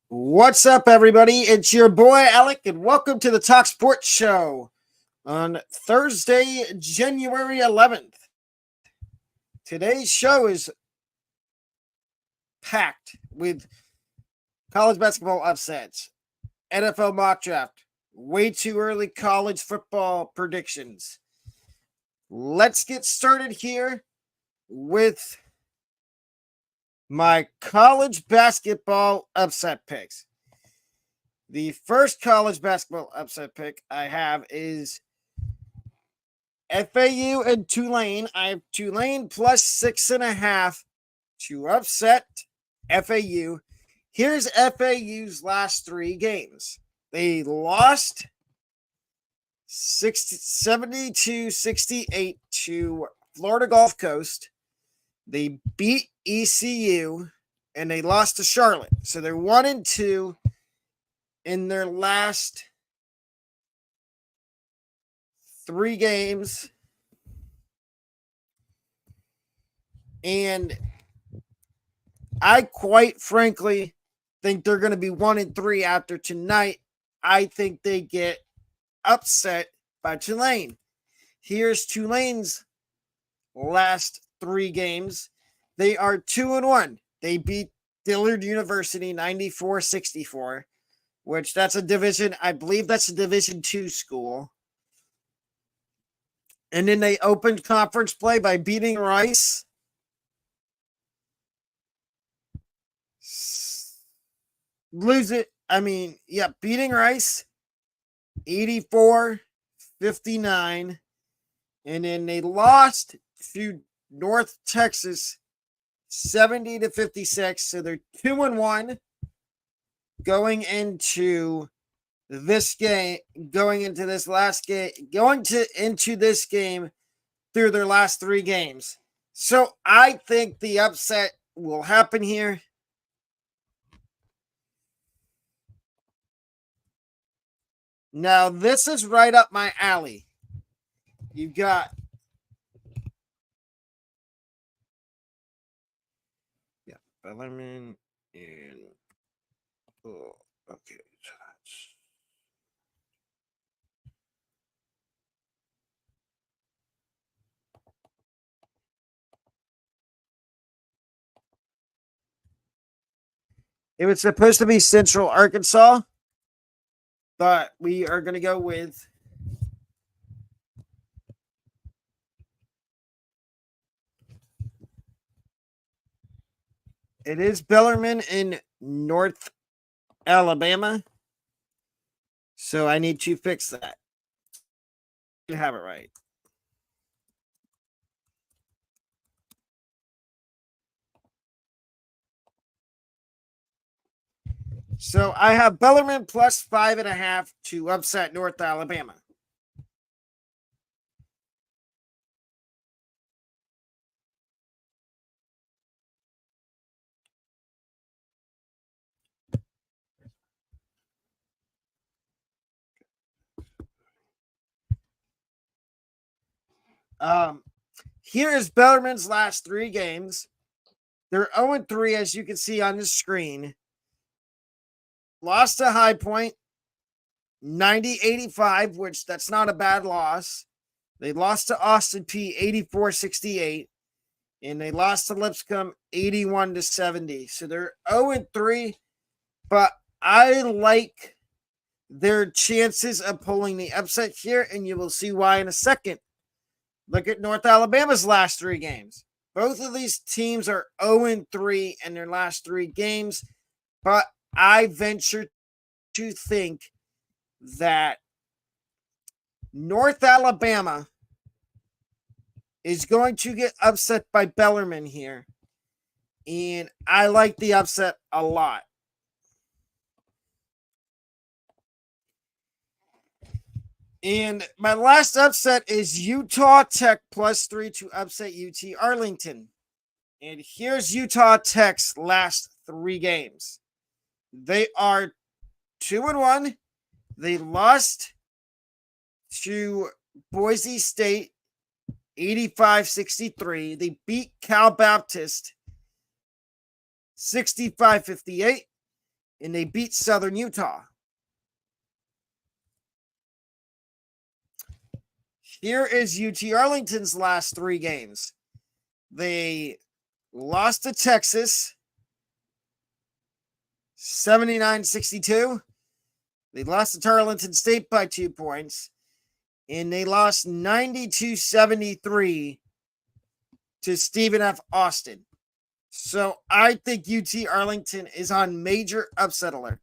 What's up, everybody? It's your boy Alec, and welcome to the Talk Sports Show on Thursday, January 11th. Today's show is packed with college basketball upsets, NFL mock draft, way too early college football predictions. Let's get started here with my college basketball upset picks. The first college basketball upset pick I have is FAU and Tulane. I have Tulane plus 6.5 to upset FAU. Here's FAU's last three games. They lost 72-68 to Florida Gulf Coast. They beat ECU and they lost to Charlotte. So they're 1-2 in their last three games. And I quite frankly think they're going to be 1-3 after tonight. I think they get upset by Tulane. Here's Tulane's last three games. They are 2-1. They beat Dillard University 94-64, which that's a division, I believe that's a Division II school. And then they opened conference play by beating Rice. Beating Rice 84-59. And then they lost to North Texas 70-56. So they're 2-1 going into this game, into this game through their last three games. So I think the upset will happen here. Now, this is right up my alley. You've got Bellarmine and okay. It was supposed to be Central Arkansas, but we are going to go with it is Bellarmine in North Alabama. So I need to fix that. You have it right. So I have Bellarmine plus 5.5 to upset North Alabama. Here is Bellarmine's last three games. They're 0-3, as you can see on the screen. Lost to High Point 90-85, which that's not a bad loss. They lost to Austin P 84-68. And they lost to Lipscomb 81-70. So they're 0-3, but I like their chances of pulling the upset here, and you will see why in a second. Look at North Alabama's last three games. Both of these teams are 0-3 in their last three games, but I venture to think that North Alabama is going to get upset by Bellarmine here, and I like the upset a lot. And my last upset is Utah Tech plus 3 to upset UT Arlington. And here's Utah Tech's last three games. They are 2-1. They lost to Boise State 85-63. They beat Cal Baptist 65-58. and they beat Southern Utah. Here is UT Arlington's last 3 games. They lost to Texas 79-62. They lost to Tarleton State by 2 points. And they lost 92-73 to Stephen F. Austin. So I think UT Arlington is on major upset alert.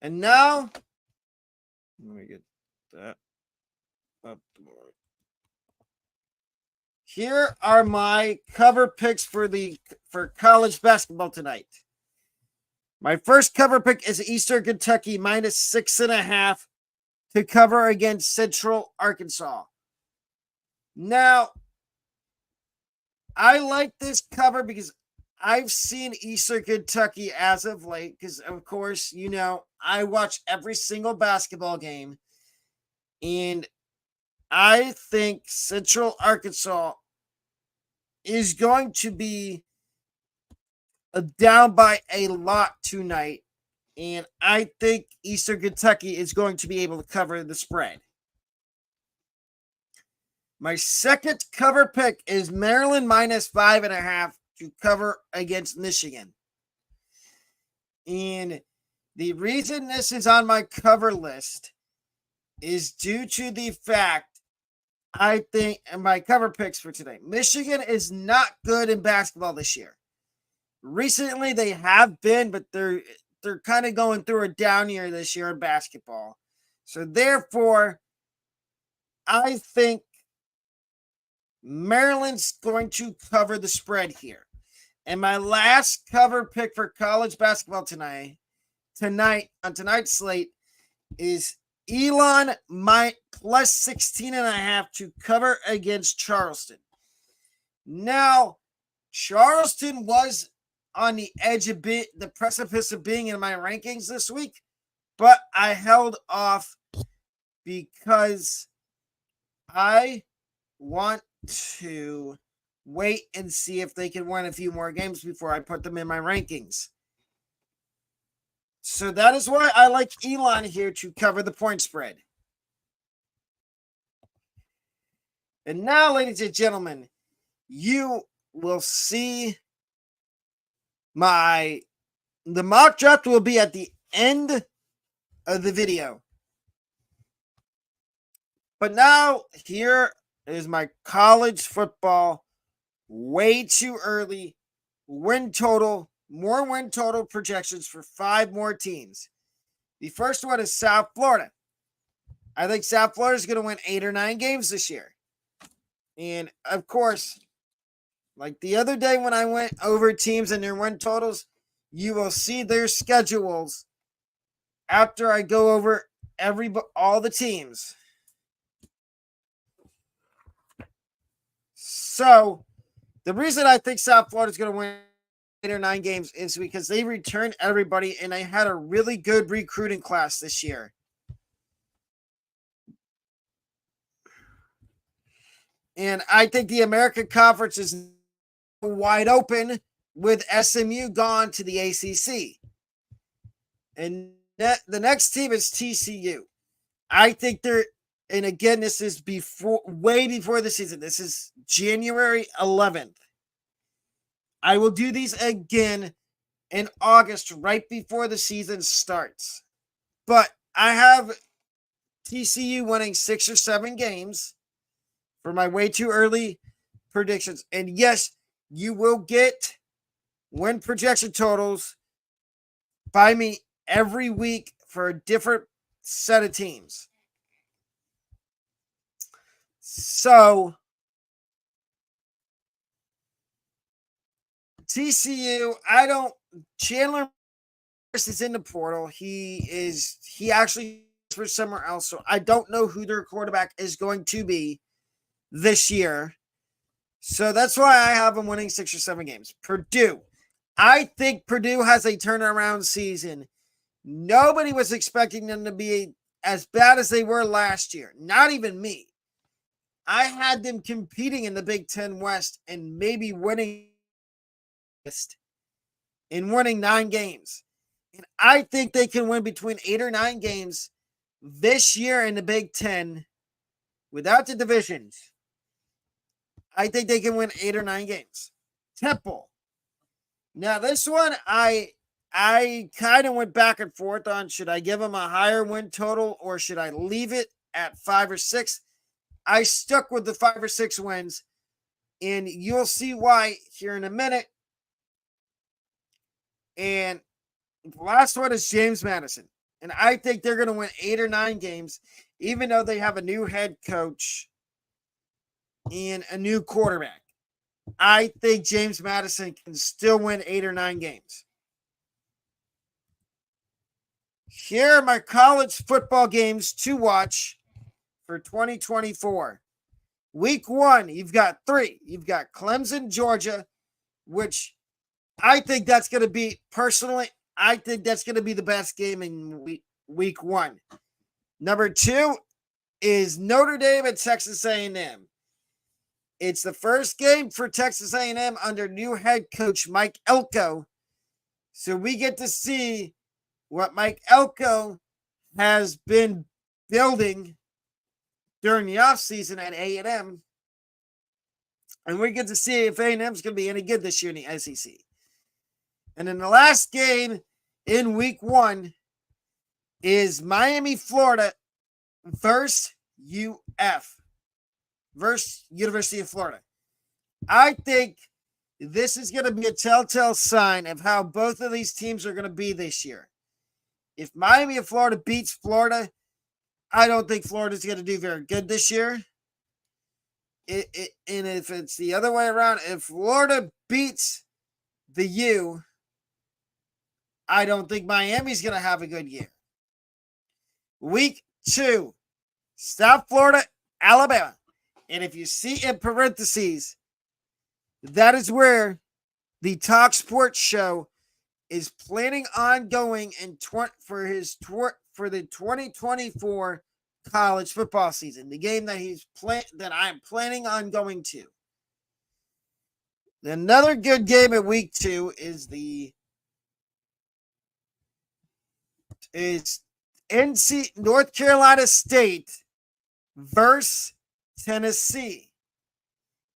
And now, let me get that up. Here are my cover picks for college basketball tonight. My first cover pick is Eastern Kentucky -6.5 to cover against Central Arkansas. Now, I like this cover because I've seen Eastern Kentucky as of late because, of course, I watch every single basketball game. And I think Central Arkansas is going to be down by a lot tonight. And I think Eastern Kentucky is going to be able to cover the spread. My second cover pick is Maryland -5.5 to cover against Michigan. And the reason this is on my cover list is due to the fact I think, and my cover picks for today, Michigan is not good in basketball this year. Recently they have been, but they're kind of going through a down year this year in basketball. So therefore, I think Maryland's going to cover the spread here. And my last cover pick for college basketball tonight on tonight's slate is Elon +16.5 to cover against Charleston. Now, Charleston was on the edge of the precipice of being in my rankings this week, but I held off because I want to wait and see if they can win a few more games before I put them in my rankings. So that is why I like Elon here to cover the point spread. And now, ladies and gentlemen, you will see the mock draft will be at the end of the video. But now, here is my college football way too early win total projections for 5 more teams. The first one is South Florida. I think South Florida is going to win 8 or 9 games this year. And of course, like the other day when I went over teams and their win totals, you will see their schedules after I go over all the teams. So, the reason I think South Florida is going to win 8 or 9 games is because they returned everybody and they had a really good recruiting class this year. And I think the American Conference is wide open with SMU gone to the ACC. And the next team is TCU. I think and again, this is way before the season. This is January 11th. I will do these again in August, right before the season starts. But I have TCU winning 6 or 7 games for my way too early predictions. And yes, you will get win projection totals by me every week for a different set of teams. So, TCU, Chandler is in the portal. He actually for somewhere else. So I don't know who their quarterback is going to be this year. So that's why I have them winning 6 or 7 games. Purdue. I think Purdue has a turnaround season. Nobody was expecting them to be as bad as they were last year. Not even me. I had them competing in the Big Ten West and maybe winning in winning 9 games. And I think they can win between 8 or 9 games this year in the Big Ten without the divisions. I think they can win 8 or 9 games. Temple. Now, this one, I kind of went back and forth on, should I give them a higher win total or should I leave it at 5 or 6? I stuck with the 5 or 6 wins, and you'll see why here in a minute. And the last one is James Madison. And I think they're going to win 8 or 9 games, even though they have a new head coach and a new quarterback. I think James Madison can still win 8 or 9 games. Here are my college football games to watch for 2024. Week 1, you've got 3. You've got Clemson, Georgia, which I think that's going to be, personally, I think that's going to be the best game in week 1. Number 2 is Notre Dame at Texas A&M. It's the first game for Texas A&M under new head coach Mike Elko. So we get to see what Mike Elko has been building during the offseason at A&M. And we get to see if A&M is going to be any good this year in the SEC. And then the last game in week 1 is Miami, Florida versus UF. Versus University of Florida. I think this is going to be a telltale sign of how both of these teams are going to be this year. If Miami of Florida beats Florida, I don't think Florida's going to do very good this year. And if it's the other way around, if Florida beats the U, I don't think Miami's going to have a good year. Week 2, South Florida, Alabama. And if you see in parentheses, that is where the Talk Sports Show is planning on going for the 2024 college football season. The game that I'm planning on going to. Another good game in week 2 is North Carolina State versus Tennessee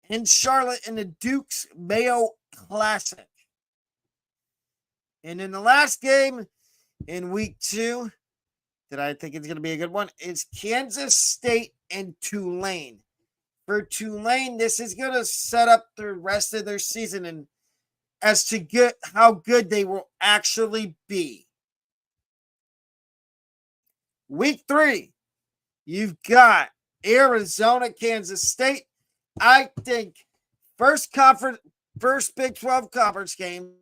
in Charlotte in the Duke's Mayo Classic. And in the last game in week 2, that I think is going to be a good one, is Kansas State and Tulane. For Tulane, this is going to set up the rest of their season and as to get how good they will actually be. Week 3, you've got Arizona, Kansas State. I think first Big 12 conference game,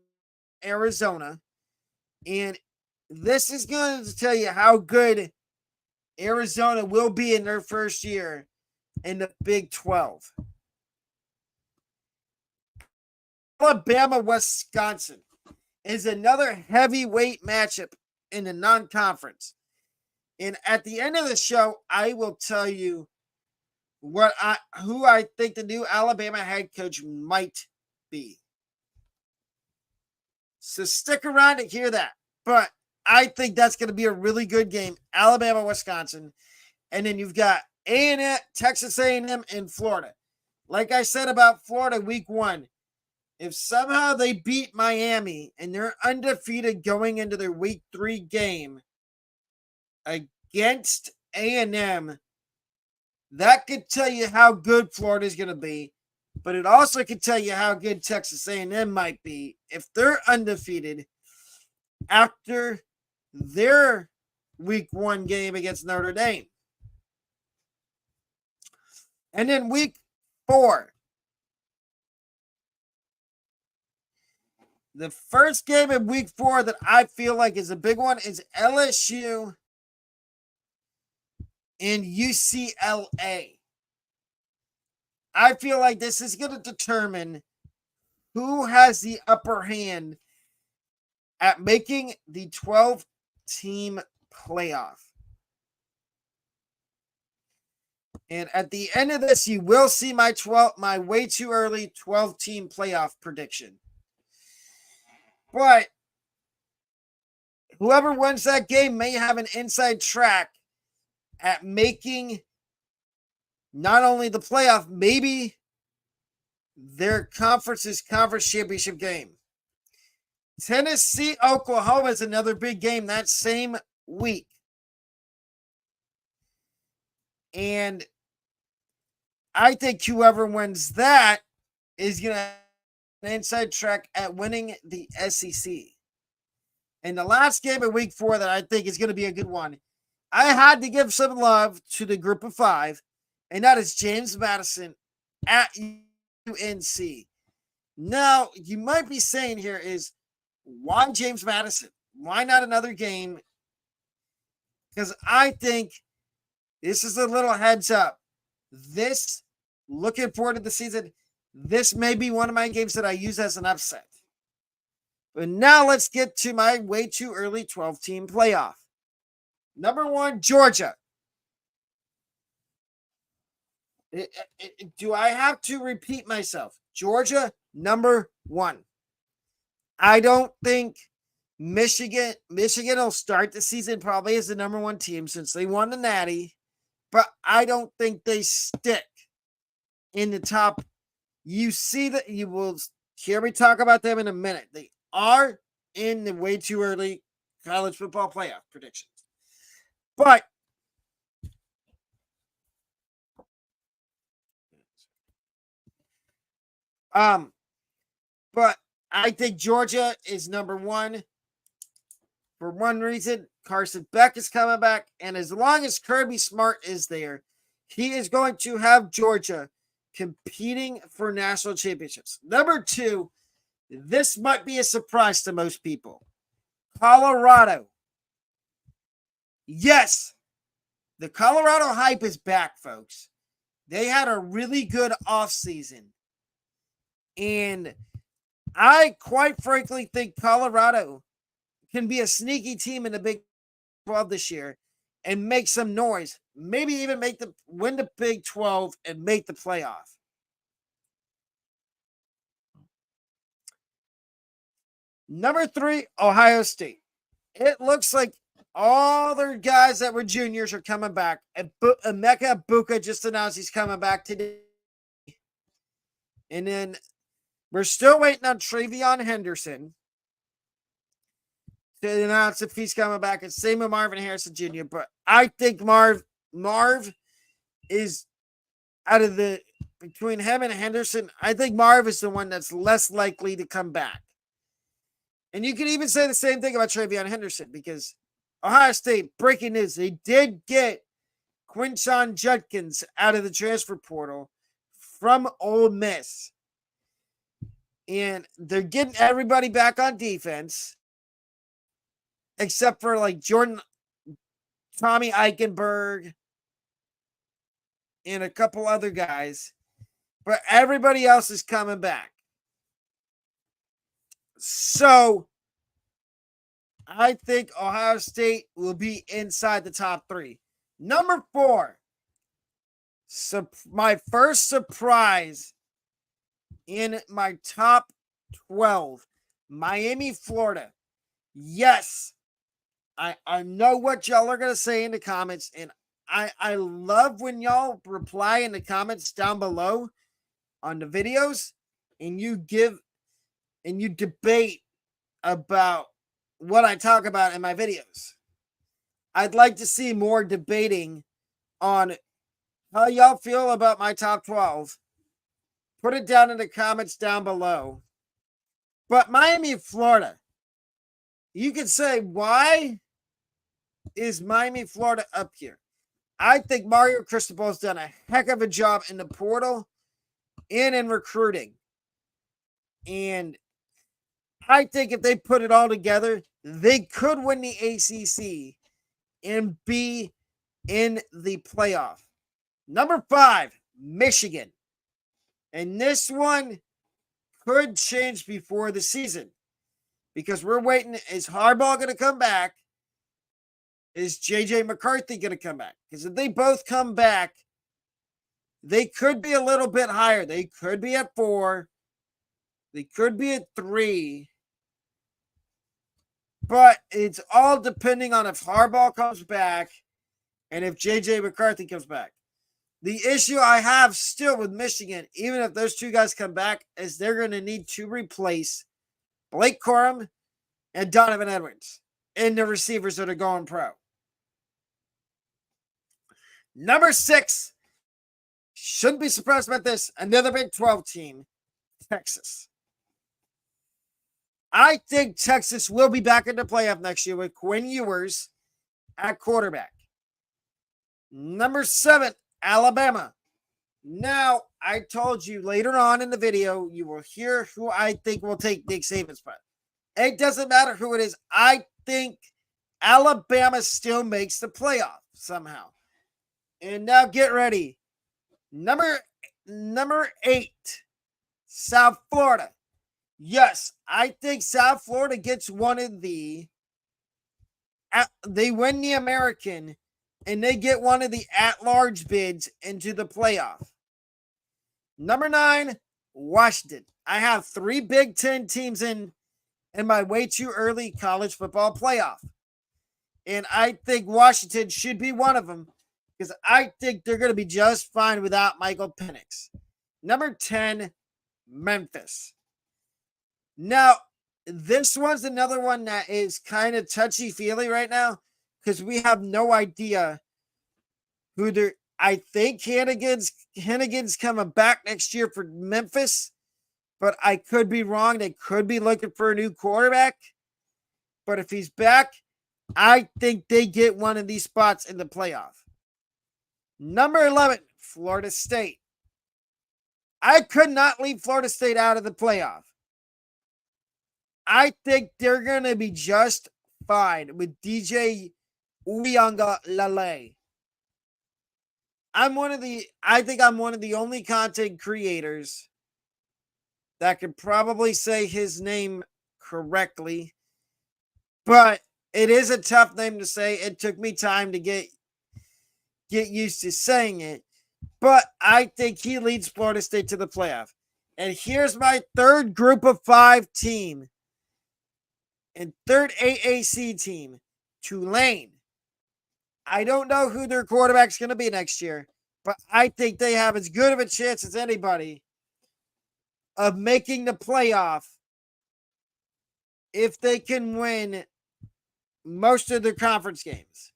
Arizona. And this is going to tell you how good Arizona will be in their first year in the Big 12. Alabama, Wisconsin is another heavyweight matchup in the non-conference. And at the end of the show, I will tell you who I think the new Alabama head coach might be. So stick around to hear that. But I think that's going to be a really good game. Alabama, Wisconsin. And then you've got A&M, Texas A&M, and Florida. Like I said about Florida week 1, if somehow they beat Miami and they're undefeated going into their week 3 game against A&M, that could tell you how good Florida is going to be, but it also could tell you how good Texas A&M might be if they're undefeated after their week 1 game against Notre Dame. And then week 4, the first game in week 4 that I feel like is a big one is LSU and UCLA. I feel like this is going to determine who has the upper hand at making the 12-team playoff. And at the end of this, you will see my way too early 12-team playoff prediction. But whoever wins that game may have an inside track at making not only the playoff, maybe their conference championship game. Tennessee, Oklahoma is another big game that same week. And I think whoever wins that is going to have an inside track at winning the SEC. And the last game of week 4 that I think is going to be a good one, I had to give some love to the group of 5, and that is James Madison at UNC. Now, you might be saying here is, why James Madison? Why not another game? Because I think this is a little heads up. This, looking forward to the season, this may be one of my games that I use as an upset. But now let's get to my way too early 12-team playoff. Number 1, Georgia. Do I have to repeat myself? Georgia, number 1. I don't think Michigan will start the season probably as the number 1 team since they won the Natty, but I don't think they stick in the top. You see that you will hear me talk about them in a minute. They are in the way too early college football playoff predictions. But I think Georgia is number 1 for one reason. Carson Beck is coming back, and as long as Kirby Smart is there, he is going to have Georgia competing for national championships. Number 2, this might be a surprise to most people. Colorado. Yes, the Colorado hype is back, folks. They had a really good offseason. And I quite frankly think Colorado can be a sneaky team in the Big 12 this year and make some noise. Maybe even win the Big 12 and make the playoff. Number 3, Ohio State. It looks like all their guys that were juniors are coming back. And Emeka Buka just announced he's coming back today. And then we're still waiting on Travion Henderson to announce if he's coming back. And same with Marvin Harrison Jr. But I think Marv is out of between him and Henderson, I think Marv is the one that's less likely to come back. And you can even say the same thing about Travion Henderson because Ohio State, breaking news, they did get Quinshon Judkins out of the transfer portal from Ole Miss. And they're getting everybody back on defense except for like Tommy Eichenberg and a couple other guys. But everybody else is coming back. So I think Ohio State will be inside the top 3. Number 4, my first surprise in my top 12, Miami, Florida. Yes, I know what y'all are going to say in the comments, and I love when y'all reply in the comments down below on the videos, and you debate about what I talk about in my videos. I'd like to see more debating on how y'all feel about my top 12. Put it down in the comments down below. But Miami, Florida, you could say, why is Miami, Florida up here? I think Mario Cristobal's done a heck of a job in the portal and in recruiting. And I think if they put it all together, they could win the ACC and be in the playoff. Number 5, Michigan. And this one could change before the season because we're waiting. Is Harbaugh going to come back? Is J.J. McCarthy going to come back? Because if they both come back, they could be a little bit higher. They could be at 4. They could be at 3. But it's all depending on if Harbaugh comes back and if J.J. McCarthy comes back. The issue I have still with Michigan, even if those two guys come back, is they're going to need to replace Blake Corum and Donovan Edwards in the receivers that are going pro. Number 6, shouldn't be surprised about this, another Big 12 team, Texas. I think Texas will be back in the playoff next year with Quinn Ewers at quarterback. Number 7, Alabama. Now, I told you later on in the video, you will hear who I think will take Nick Saban's spot. It doesn't matter who it is. I think Alabama still makes the playoff somehow. And now get ready. Number 8, South Florida. Yes, I think South Florida gets one of they win the American and they get one of the at-large bids into the playoff. Number 9, Washington. I have 3 Big Ten teams in my way too early college football playoff. And I think Washington should be one of them because I think they're going to be just fine without Michael Penix. Number 10, Memphis. Now, this one's another one that is kind of touchy-feely right now because we have no idea who they're. I think Hennigan's coming back next year for Memphis, but I could be wrong. They could be looking for a new quarterback. But if he's back, I think they get one of these spots in the playoff. Number 11, Florida State. I could not leave Florida State out of the playoff. I think they're going to be just fine with DJ Uiagalelei. I think I'm one of the only content creators that could probably say his name correctly, but it is a tough name to say. It took me time to get used to saying it, but I think he leads Florida State to the playoff. And here's my third group of 5 team and third AAC team, Tulane. I don't know who their quarterback's going to be next year, but I think they have as good of a chance as anybody of making the playoff if they can win most of their conference games.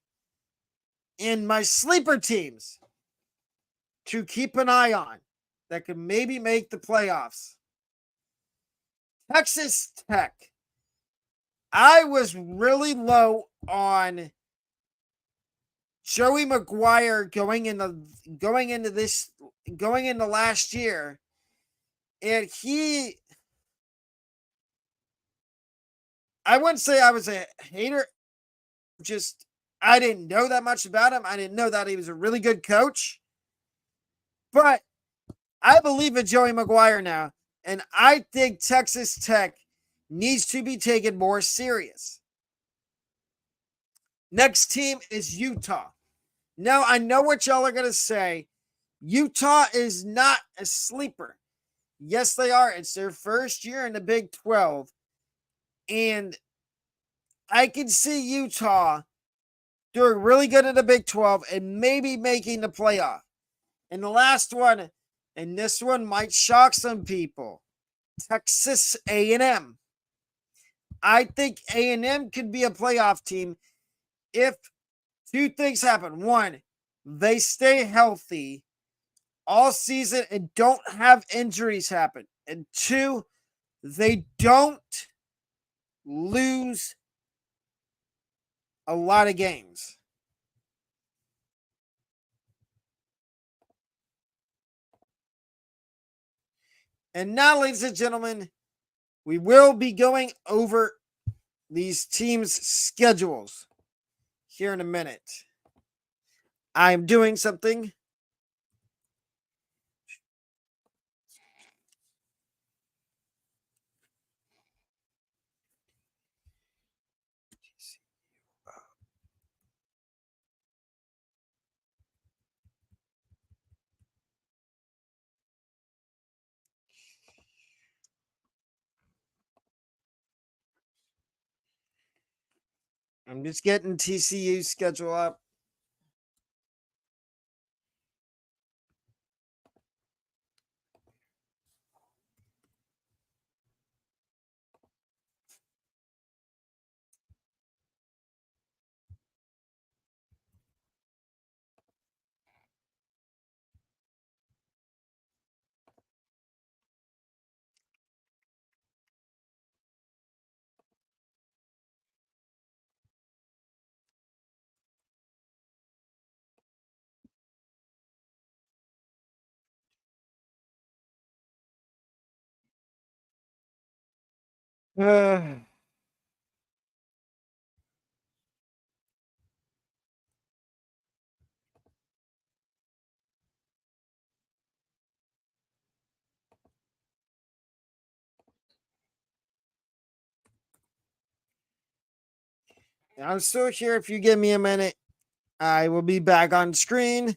And my sleeper teams to keep an eye on that could maybe make the playoffs. Texas Tech. I was really low on Joey McGuire going into last year, and I wouldn't say I was a hater. Just I didn't know that much about him. I didn't know that he was a really good coach, but I believe in Joey McGuire now, and I think Texas Tech needs to be taken more serious. Next team is Utah. Now, I know what y'all are going to say. Utah is not a sleeper. Yes, they are. It's their first year in the Big 12. And I can see Utah doing really good in the Big 12 and maybe making the playoff. And the last one, and this one might shock some people, Texas A&M. I think A&M could be a playoff team if 2 things happen. 1, they stay healthy all season and don't have injuries happen. And 2, they don't lose a lot of games. And now, ladies and gentlemen, we will be going over these teams' schedules here in a minute. I'm doing something. I'm just getting TCU schedule up. I'm still here. If you give me a minute, I will be back on screen.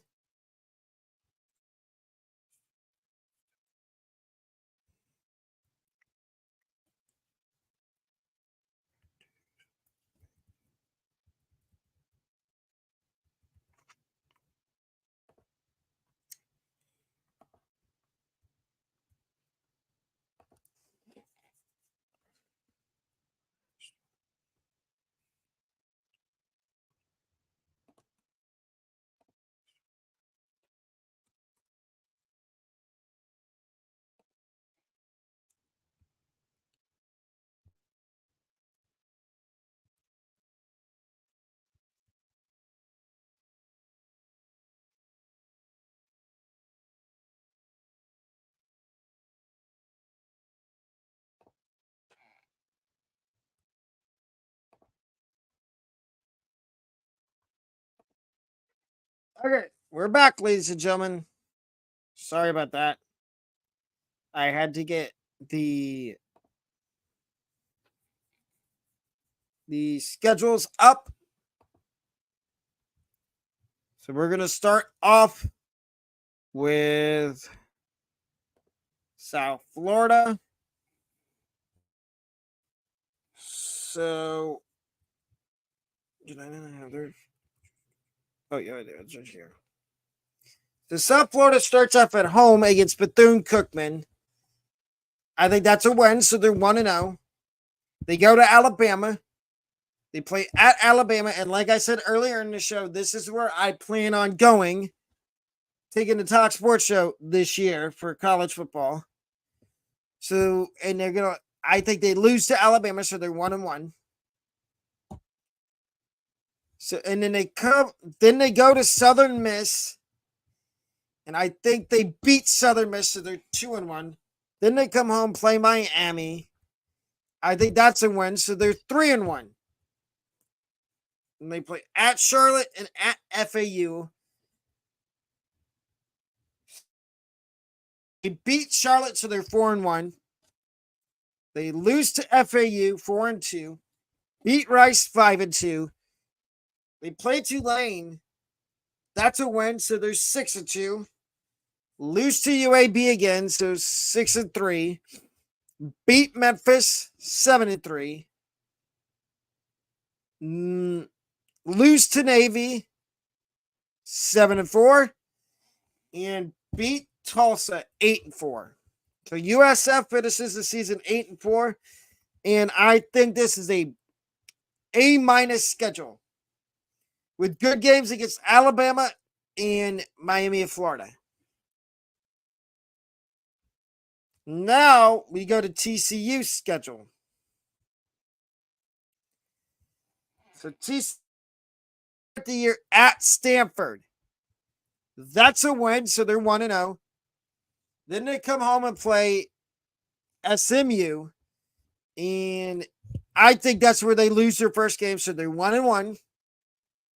Okay, we're back, ladies and gentlemen. Sorry about that. I had to get the schedules up. So we're gonna start off with South Florida. So did I not have their? Oh yeah, it's right here. So South Florida starts off at home against Bethune Cookman. I think that's a win, so they're 1-0. They go to Alabama. They play at Alabama, and like I said earlier in the show, this is where I plan on going, taking the Talk Sports Show this year for college football. So, and they're gonna. I think they lose to Alabama, so they're 1-1. So, and then they go to Southern Miss, and I think they beat Southern Miss, so they're 2-1. Then they come home, play Miami. I think that's a win, so they're 3-1. And they play at Charlotte and at FAU. They beat Charlotte, so they're 4-1. They lose to FAU 4-2. Beat Rice 5-2. They play Tulane. That's a win, so they're 6-2. Lose to UAB again, so 6-3. Beat Memphis 7-3. Lose to Navy 7-4. And beat Tulsa 8-4. So USF finishes the season 8-4. And I think this is A- schedule with good games against Alabama and Miami of Florida. Now we go to TCU's schedule. So TCU the year at Stanford. That's a win, so they're 1-0. Then they come home and play SMU, and I think that's where they lose their first game, so they're 1-1.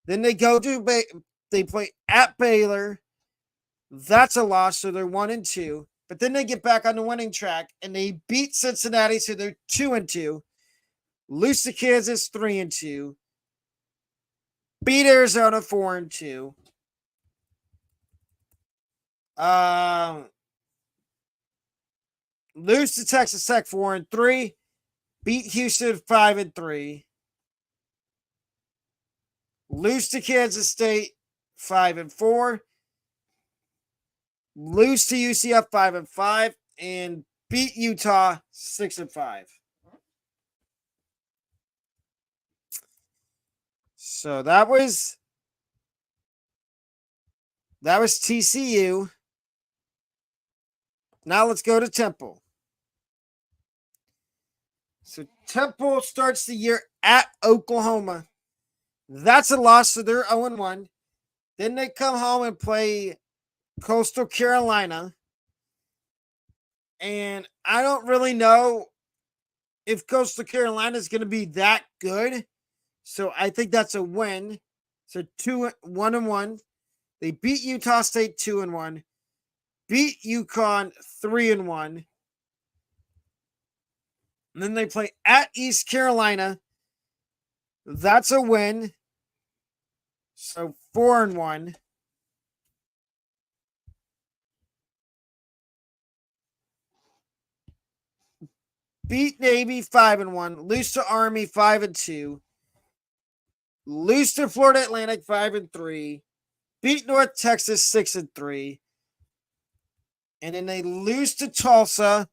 Then they go to they play at Baylor. That's a loss, so they're 1-2. But then they get back on the winning track and they beat Cincinnati, so they're 2-2. Lose to Kansas 3-2. Beat Arizona 4-2. Lose to Texas Tech 4-3. Beat Houston 5-3. lose to Kansas State 5-4, lose to UCF 5-5, and beat Utah 6-5. So that was TCU. Now let's go to Temple. So Temple starts the year at Oklahoma. That's a loss, so they're 0-1. Then they come home and play Coastal Carolina. And I don't really know if Coastal Carolina is going to be that good. So I think that's a win. So 1-1. They beat Utah State 2-1. Beat UConn 3-1. And then they play at East Carolina. That's a win. So 4-1. Beat Navy 5-1. Lose to Army 5-2. Lose to Florida Atlantic 5-3. Beat North Texas 6-3. And then they lose to Tulsa.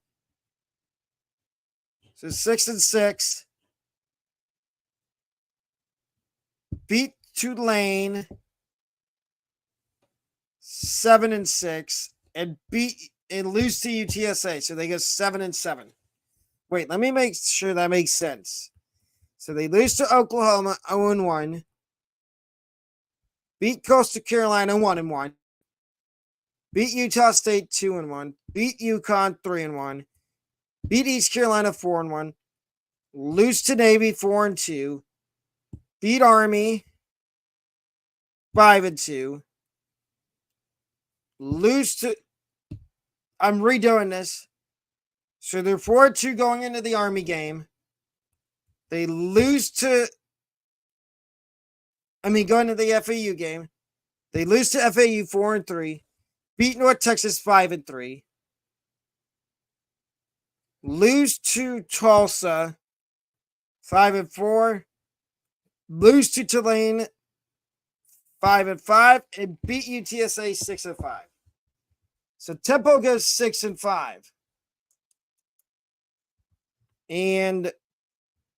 So 6-6. Beat Tulane 7-6. And lose to UTSA. So they go 7-7. Wait, let me make sure that makes sense. So they lose to Oklahoma 0-1. Beat Coastal Carolina 1-1. Beat Utah State 2-1. Beat UConn 3-1. Beat East Carolina 4-1. Lose to Navy 4-2. Beat Army 5-2. Lose to. I'm redoing this. So they're 4-2 going into the Army game. They lose to. Going to the FAU game. They lose to FAU 4-3. Beat North Texas 5-3. Lose to Tulsa 5-4. Lose to Tulane 5-5. And beat UTSA 6-5. So Temple goes 6-5. And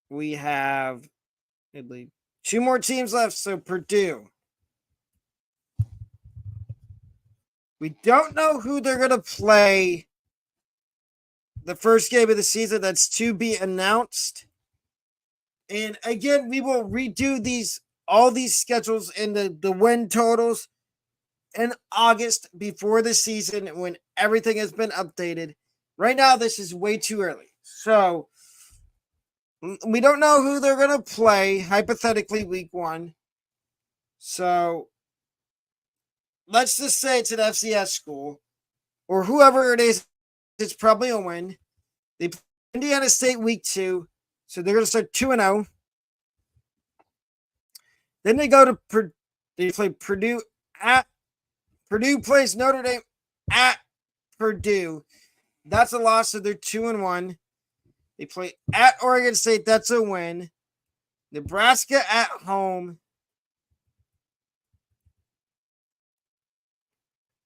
we have two more teams left. So Purdue. We don't know who they're going to play the first game of the season. That's to be announced. And again, we will redo all these schedules and the win totals in August before the season when everything has been updated. Right now, this is way too early. So we don't know who they're going to play, hypothetically, week 1. So let's just say it's an FCS school or whoever it is, it's probably a win. They play Indiana State week 2, so they're going to start 2-0. Then they go to they play Purdue at Purdue plays Notre Dame at Purdue. That's a loss, so they're 2-1. They play at Oregon State. That's a win. Nebraska at home.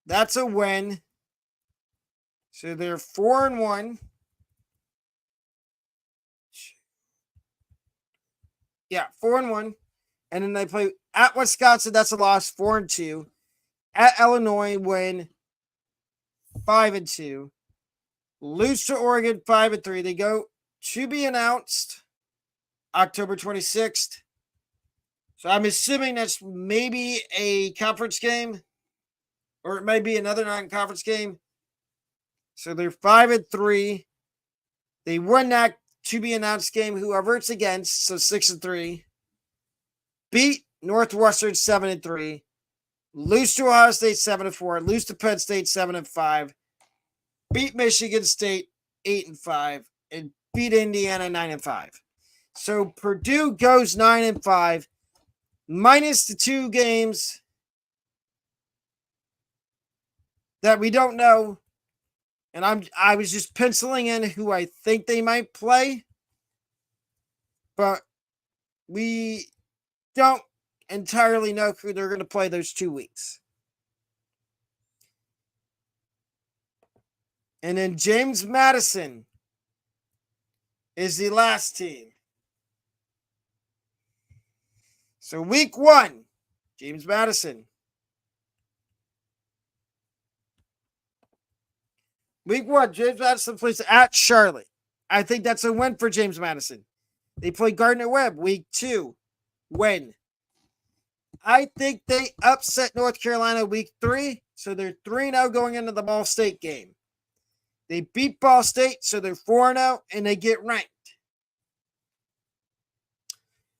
That's a win. So they're 4-1. Yeah, 4-1. And then they play at Wisconsin. That's a loss, 4-2. At Illinois, win 5-2. Lose to Oregon, 5-3. They go to be announced October 26th. So I'm assuming that's maybe a conference game. Or it may be another non-conference game. So they're 5-3. They won that to be announced game, whoever it's against. So 6-3. Beat Northwestern 7-3. Lose to Ohio State 7-4. Lose to Penn State 7-5. Beat Michigan State 8-5. And beat Indiana 9-5. So Purdue goes 9-5. Minus the 2 games that we don't know. And I was just penciling in who I think they might play. But we don't entirely know who they're going to play those 2 weeks. And then James Madison is the last team. So week 1, James Madison. Week 1, James Madison plays at Charlotte. I think that's a win for James Madison. They play Gardner-Webb. Week 2, win. I think they upset North Carolina week 3, so they're 3-0 going into the Ball State game. They beat Ball State, so they're 4-0, and they get ranked.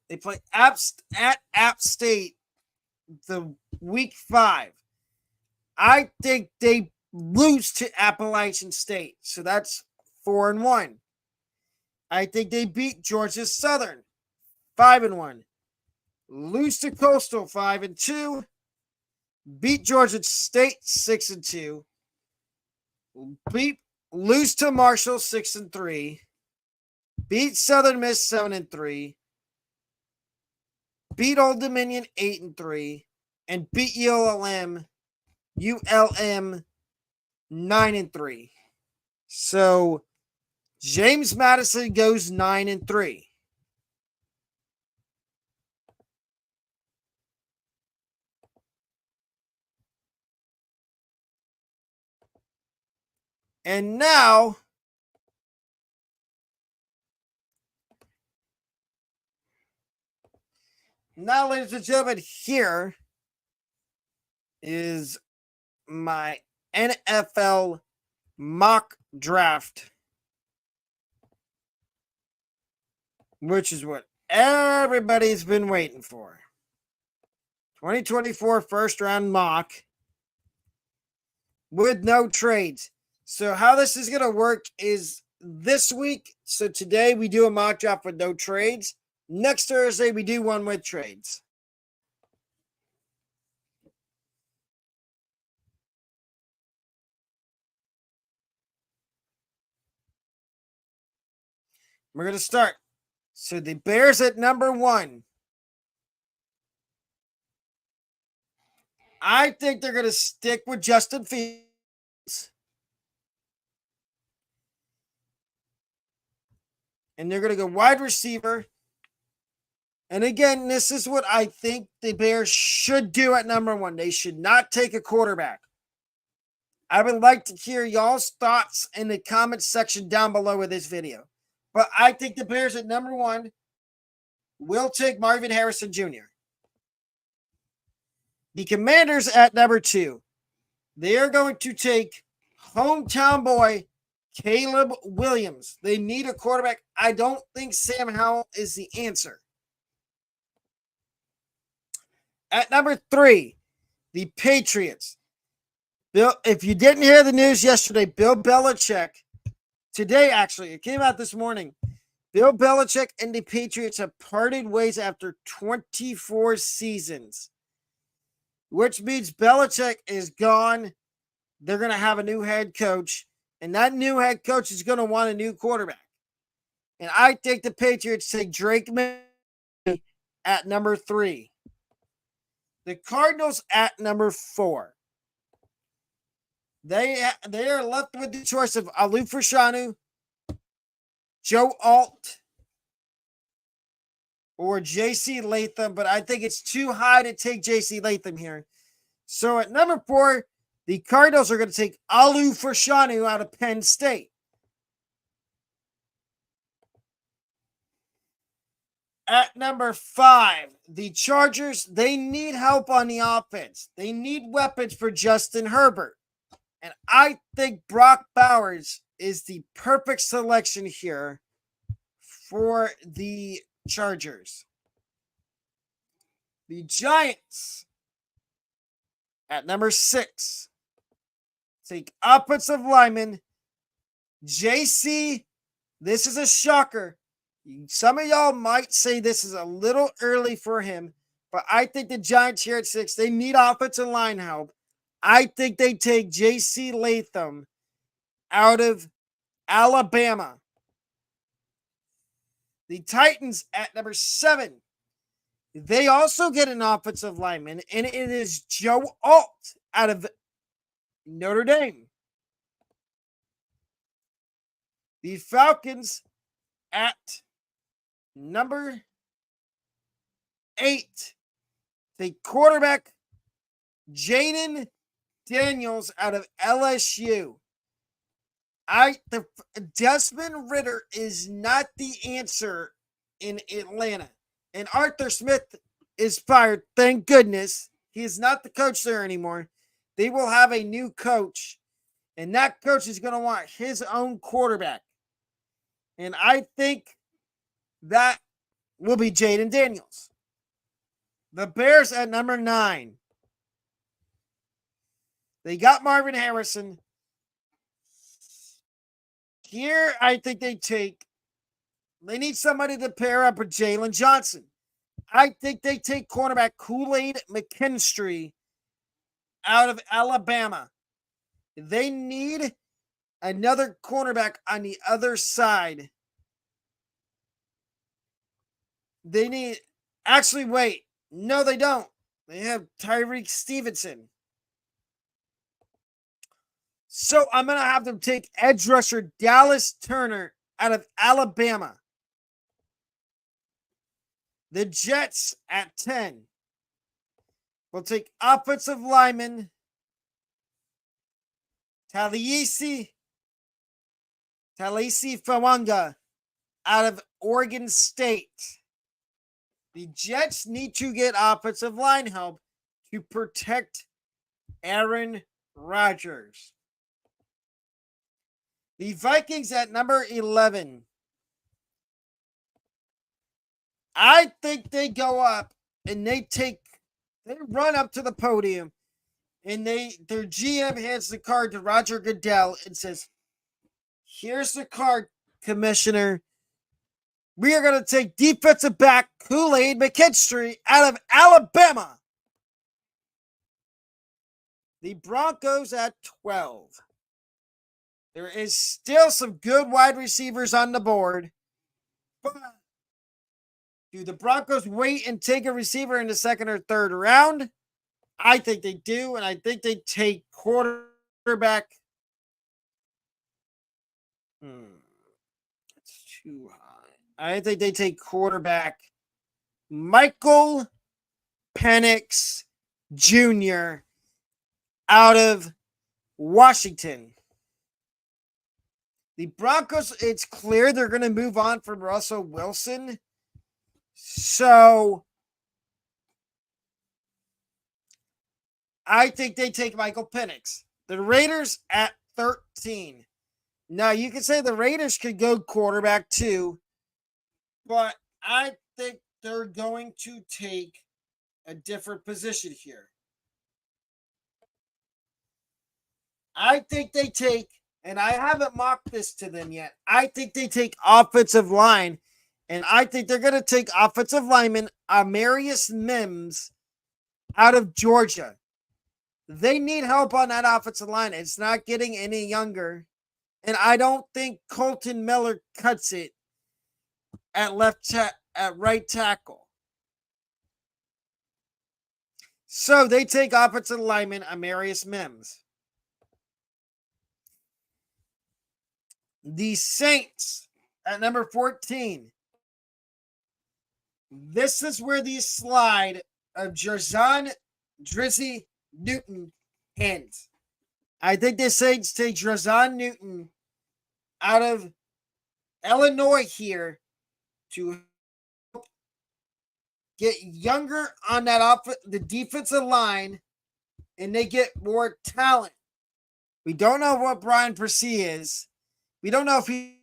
They play at App State the week 5. I think they lose to Appalachian State, so that's 4-1. I think they beat Georgia Southern 5-1. Lose to Coastal 5-2. Beat Georgia State 6-2. Lose to Marshall 6-3. Beat Southern Miss 7-3. Beat Old Dominion 8-3. And beat ULM 9-3. So James Madison goes 9-3. And now, ladies and gentlemen, here is my NFL mock draft, which is what everybody's been waiting for. 2024 first round mock with no trades. So how this is going to work is this week. So today we do a mock draft with no trades. Next Thursday we do one with trades. We're going to start. So the Bears at number 1. I think they're going to stick with Justin Fields. And they're going to go wide receiver. And again, this is what I think the Bears should do at number 1. They should not take a quarterback. I would like to hear y'all's thoughts in the comment section down below with this video. But I think the Bears at number 1 will take Marvin Harrison Jr. The Commanders at number 2. They are going to take hometown boy Caleb Williams. They need a quarterback. I don't think Sam Howell is the answer. At number 3, the Patriots. If you didn't hear the news yesterday, Bill Belichick, today actually, it came out this morning, Bill Belichick and the Patriots have parted ways after 24 seasons, which means Belichick is gone. They're going to have a new head coach, and that new head coach is going to want a new quarterback. And I think the Patriots take Drake May at number 3. The Cardinals at number 4. They are left with the choice of Alu Fashanu, Joe Alt, or J.C. Latham, but I think it's too high to take J.C. Latham here. So at number 4, the Cardinals are going to take Alu Fashanu out of Penn State. At number 5, the Chargers, they need help on the offense. They need weapons for Justin Herbert. And I think Brock Bowers is the perfect selection here for the Chargers. The Giants at number 6 take offensive lineman JC. This is a shocker. Some of y'all might say this is a little early for him, but I think the Giants here at 6, they need offensive line help. I think they take J.C. Latham out of Alabama. The Titans at number 7 They also get an offensive lineman, and it is Joe Alt out of Notre Dame. The Falcons at number 8. The quarterback, Jaden Daniels out of LSU. Desmond Ridder is not the answer in Atlanta. And Arthur Smith is fired. Thank goodness. He is not the coach there anymore. They will have a new coach. And that coach is going to want his own quarterback. And I think that will be Jaden Daniels. The Bears at number 9. They got Marvin Harrison. Here, I think they need somebody to pair up with Jalen Johnson. I think they take cornerback Kool-Aid McKinstry out of Alabama. They need another cornerback on the other side. They need, actually, wait. No, they don't. They have Tyreek Stevenson. So I'm going to have them take edge rusher Dallas Turner out of Alabama. The Jets at 10 will take offensive lineman Talisi Fawanga out of Oregon State. The Jets need to get offensive line help to protect Aaron Rodgers. The Vikings at number 11. I think they go up and they run up to the podium and their GM hands the card to Roger Goodell and says, "Here's the card, Commissioner. We are going to take defensive back Kool-Aid McKinstry out of Alabama." The Broncos at 12. There is still some good wide receivers on the board. But do the Broncos wait and take a receiver in the second or third round? I think they do, and I think they take quarterback. It's too high. I think they take quarterback Michael Penix Jr. out of Washington. The Broncos, it's clear they're going to move on from Russell Wilson. So I think they take Michael Penix. The Raiders at 13. Now, you can say the Raiders could go quarterback too, but I think they're going to take a different position here. I think they take, and I haven't mocked this to them yet, I think they take offensive line, and I think they're going to take offensive lineman Amarius Mims out of Georgia. They need help on that offensive line. It's not getting any younger. And I don't think Colton Miller cuts it at at right tackle. So they take offensive lineman Amarius Mims. The Saints at number 14. This is where the slide of Jer'Zhan Drizzy Newton ends. I think the Saints take Jer'Zhan Newton out of Illinois here to get younger on the defensive line, and they get more talent. We don't know what Brian Persee is. We don't know if he,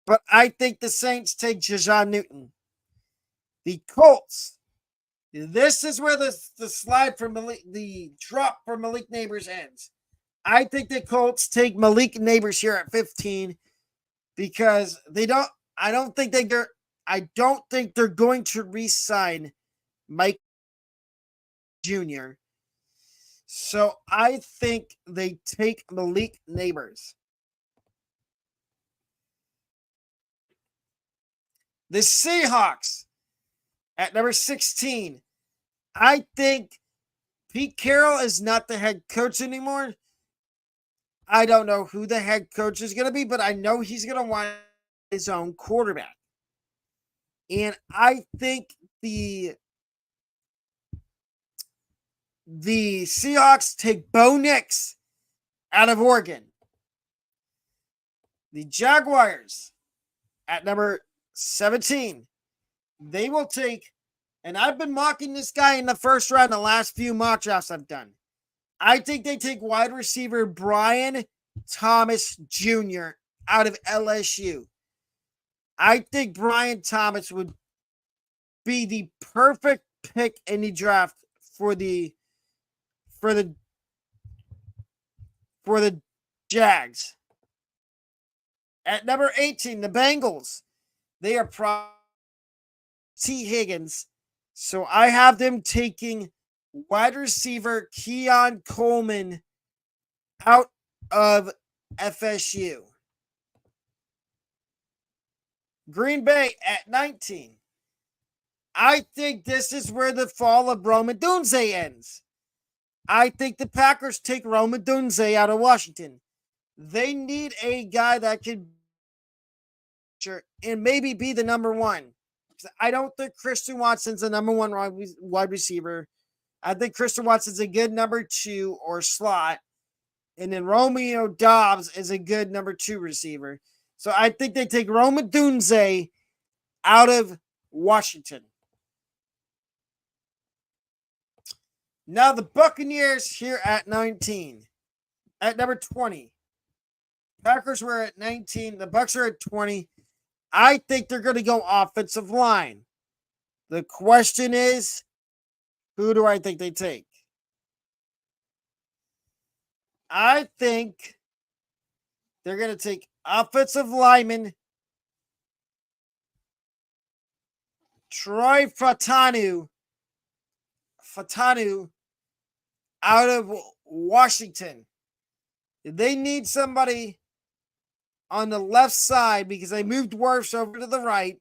but I think the Saints take Jer'Zhan Newton. The Colts. This is where the slide from the drop for Malik Neighbors ends. I think the Colts take Malik Neighbors here at 15 because I don't think they're going to re-sign Mike Jr. So I think they take Malik Neighbors. The Seahawks At number 16, I think Pete Carroll is not the head coach anymore. I don't know who the head coach is going to be, but I know he's going to want his own quarterback. And I think the Seahawks take Bo Nix out of Oregon. The Jaguars at number 17, they will take, and I've been mocking this guy in the first round the last few mock drafts I've done. I think they take wide receiver Brian Thomas Jr. out of LSU. I think Brian Thomas would be the perfect pick in the draft for the Jags. At number 18, the Bengals. They are T. Higgins. So I have them taking wide receiver Keon Coleman out of FSU. Green Bay at 19. I think this is where the fall of Rome Odunze ends. I think the Packers take Rome Odunze out of Washington. They need a guy that could and maybe be the number one. I don't think Christian Watson's the number one wide receiver. I think Christian Watson's a good number 2 or slot. And then Romeo Dobbs is a good number 2 receiver. So I think they take Rome Odunze out of Washington. Now the Buccaneers here at 19. At number 20. Packers were at 19. The Bucs are at 20. I think they're going to go offensive line. The question is, who do I think they take? I think they're going to take offensive lineman Troy Fautanu out of Washington. They need somebody on the left side because they moved Wirfs over to the right.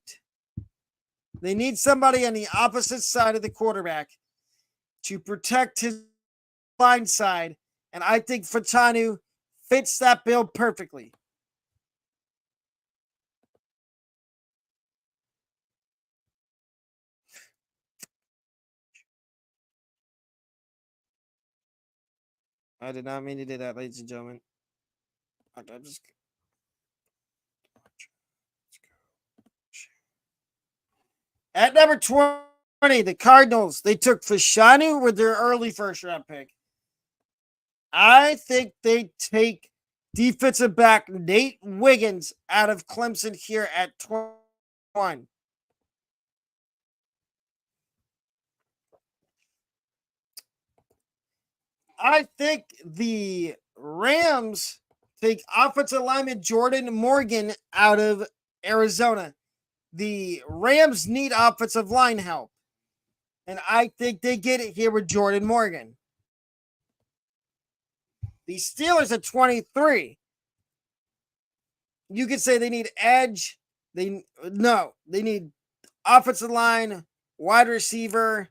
They need somebody on the opposite side of the quarterback to protect his line side. And I think Fautanu fits that bill perfectly. I did not mean to do that, ladies and gentlemen. I'm just... At number 20, the Cardinals. They took Fashanu with their early first round pick. I think they take defensive back Nate Wiggins out of Clemson here at 21. I think the Rams take offensive lineman Jordan Morgan out of Arizona. The Rams need offensive line help. And I think they get it here with Jordan Morgan. The Steelers at 23. You could say they need edge. They need offensive line, wide receiver.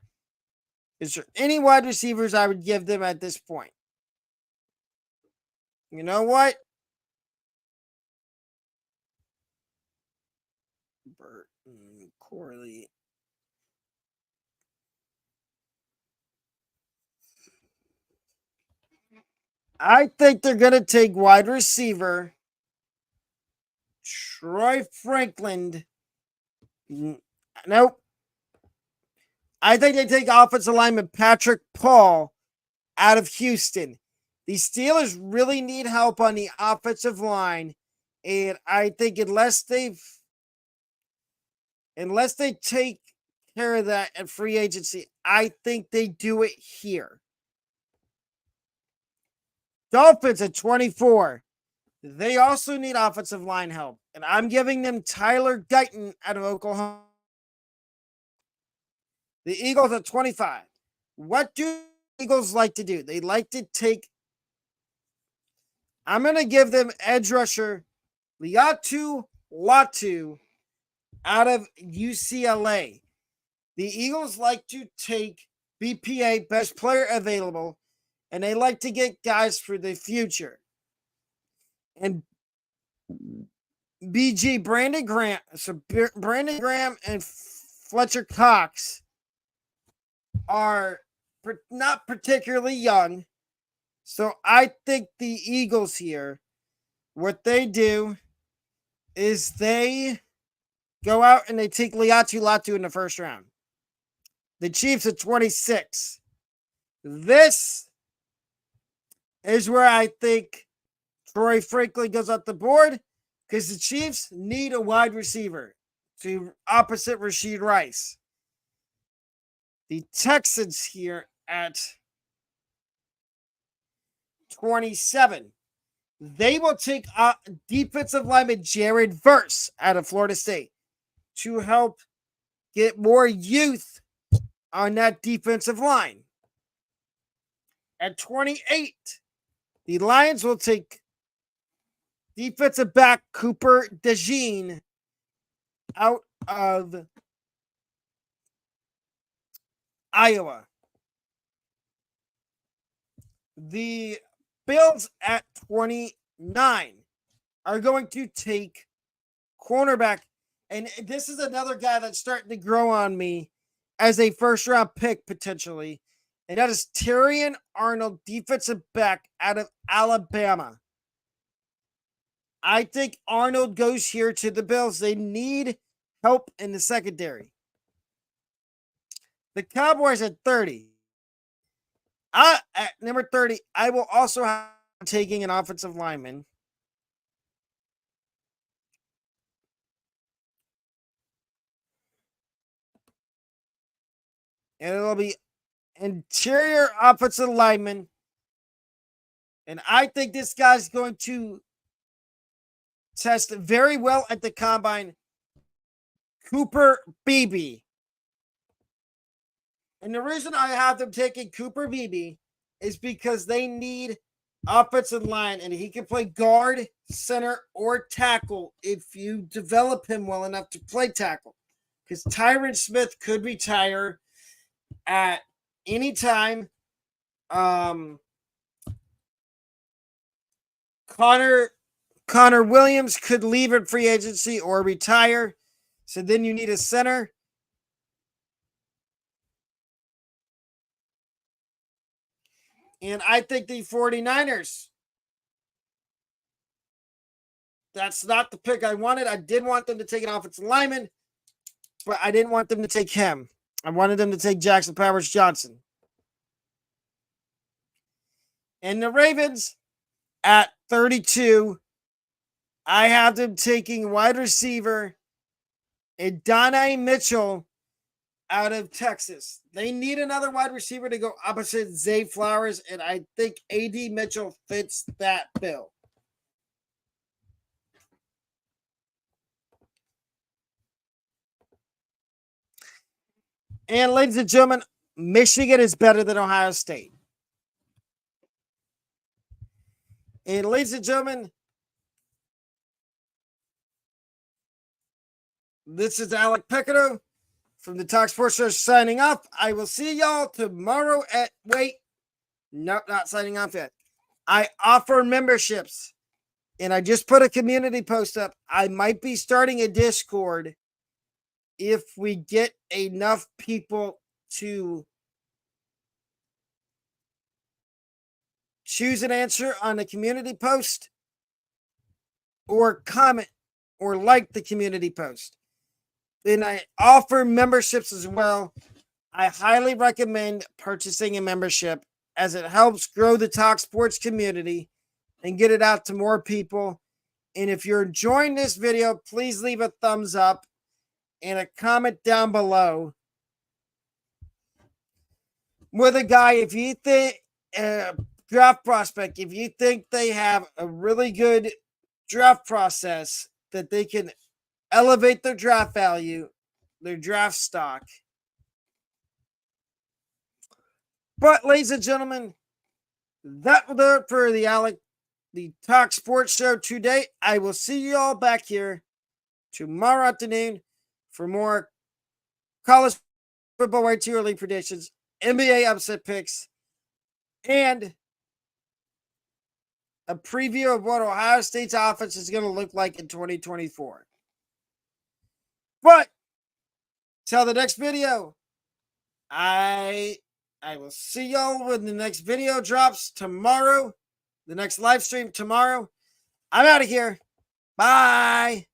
Is there any wide receivers I would give them at this point? You know what? Burton, Corley. I think they're going to take wide receiver Troy Franklin. Nope. I think they take offensive lineman Patrick Paul out of Houston. The Steelers really need help on the offensive line. And I think unless they take care of that at free agency, I think they do it here. Dolphins at 24. They also need offensive line help. And I'm giving them Tyler Guyton out of Oklahoma. The Eagles at 25. What do the Eagles like to do? They like to take... I'm going to give them edge rusher Liatu Latu out of UCLA. The Eagles like to take BPA, best player available, and they like to get guys for the future. And BG Brandon Graham, so Brandon Graham and Fletcher Cox are not particularly young. So I think the Eagles here, what they do is they go out and they take Liatu Latu in the first round. The Chiefs at 26. This is where I think Troy Franklin goes up the board because the Chiefs need a wide receiver to opposite Rashid Rice. The Texans here at 27. They will take defensive lineman Jared Verse out of Florida State to help get more youth on that defensive line. At 28, the Lions will take defensive back Cooper DeJean out of Iowa. The Bills at 29 are going to take cornerback. And this is another guy that's starting to grow on me as a first-round pick, potentially. And that is Terrion Arnold, defensive back out of Alabama. I think Arnold goes here to the Bills. They need help in the secondary. The Cowboys at 30. At number 30, I will also have taking an offensive lineman. And it'll be interior offensive lineman. And I think this guy's going to test very well at the combine. Cooper Beebe. And the reason I have them taking Cooper Beebe is because they need offensive line, and he can play guard, center, or tackle if you develop him well enough to play tackle. Because Tyron Smith could retire at any time. Connor Williams could leave at free agency or retire. So then you need a center. And I think the 49ers, that's not the pick I wanted. I did want them to take an offensive lineman, but I didn't want them to take him. I wanted them to take Jackson Powers Johnson. And the Ravens at 32, I have them taking wide receiver Adonai Mitchell out of Texas. They need another wide receiver to go opposite Zay Flowers, and I think A.D. Mitchell fits that bill. And ladies and gentlemen, Michigan is better than Ohio State. And ladies and gentlemen, this is Alec Picaro from the Talk Sports Show signing off. I will see y'all tomorrow at, nope, not signing off yet. I offer memberships, and I just put a community post up. I might be starting a Discord if we get enough people to choose an answer on the community post or comment or like the community post. Then I offer memberships as well. I highly recommend purchasing a membership as it helps grow the Talk Sports community and get it out to more people. And if you're enjoying this video, please leave a thumbs up and a comment down below with a guy, if you think draft prospect, if you think they have a really good draft process that they can elevate their draft value, their draft stock. But ladies and gentlemen, that will do it for the Talk Sports Show today. I will see you all back here tomorrow afternoon for more college football right tier league predictions, NBA upset picks, and a preview of what Ohio State's offense is going to look like in 2024. But till the next video, I will see y'all when the next video drops tomorrow. The next live stream tomorrow. I'm out of here. Bye.